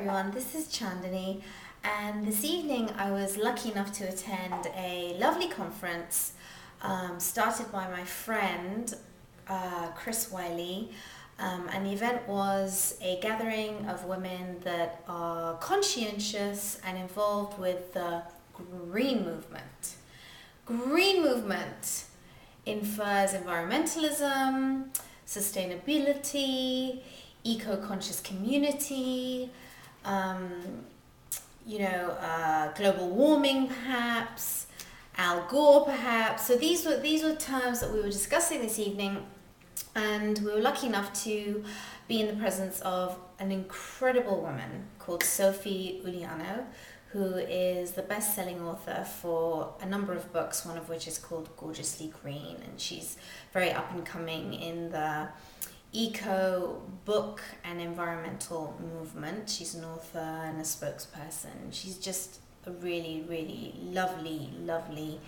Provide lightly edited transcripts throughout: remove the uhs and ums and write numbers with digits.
everyone, this is Chandanni, and this evening I was lucky enough to attend a lovely conference started by my friend Chris Wiley, and the event was a gathering of women that are conscientious and involved with the green movement. Green movement infers environmentalism, sustainability, eco-conscious community, global warming perhaps, Al Gore perhaps. So these were terms that we were discussing this evening, and we were lucky enough to be in the presence of an incredible woman called Sophie Uliano, who is the best-selling author for a number of books, one of which is called Gorgeously Green, and she's very up-and-coming in the eco book and environmental movement. She's an author and a spokesperson. She's just a really, really lovely,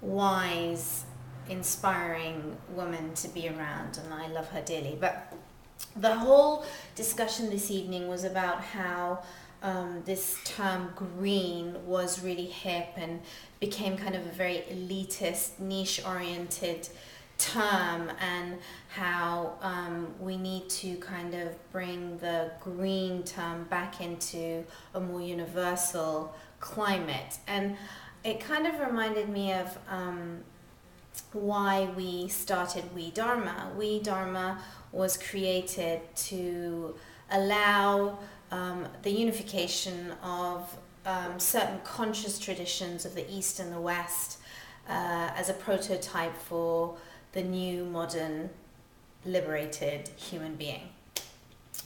wise, inspiring woman to be around, and I love her dearly. But the whole discussion this evening was about how this term green was really hip and became kind of a very elitist, niche-oriented term, and how we need to kind of bring the green term back into a more universal climate. And it kind of reminded me of why we started WeDharma. WeDharma was created to allow the unification of certain conscious traditions of the East and the West as a prototype for the new, modern, liberated human being.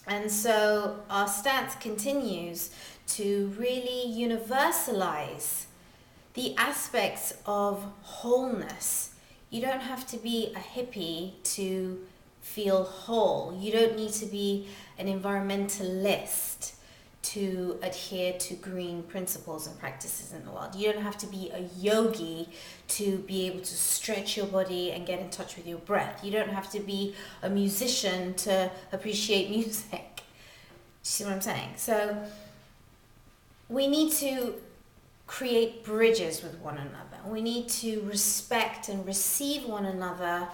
And so our stance continues to really universalize the aspects of wholeness. You don't have to be a hippie to feel whole. You don't need to be an environmentalist to adhere to green principles and practices in the world. You don't have to be a yogi to be able to stretch your body and get in touch with your breath. You don't have to be a musician to appreciate music. See what I'm saying? So we need to create bridges with one another. We need to respect and receive one another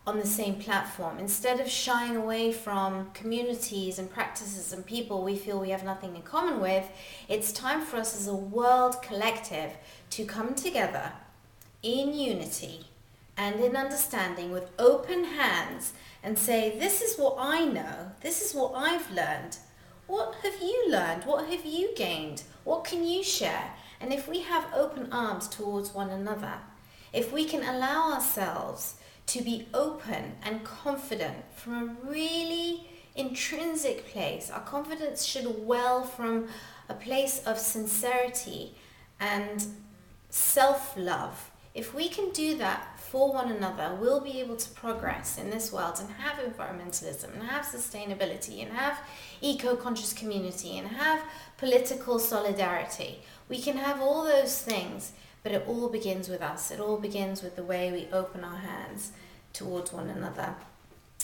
on the same platform. Instead of shying away from communities and practices and people we feel we have nothing in common with, it's time for us as a world collective to come together in unity and in understanding with open hands and say, this is what I know, this is what I've learned. What have you learned? What have you gained? What can you share? And if we have open arms towards one another, if we can allow ourselves to be open and confident from a really intrinsic place. Our confidence should well from a place of sincerity and self-love. If we can do that for one another, we'll be able to progress in this world and have environmentalism and have sustainability and have eco-conscious community and have political solidarity. We can have all those things, but it all begins with us. It all begins with the way we open our hands towards one another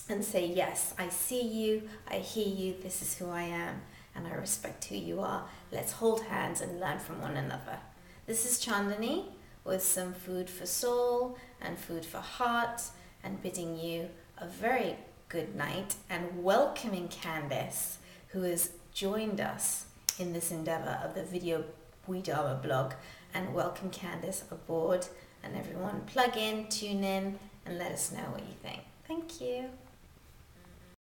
and say, yes, I see you, I hear you, this is who I am, and I respect who you are. Let's hold hands and learn from one another. This is Chandanni with some food for soul and food for heart, and bidding you a very good night and welcoming Candice, who has joined us in this endeavor of the video WeDharma blog. And welcome Candice aboard, and everyone plug in, tune in, and let us know what you think. Thank you.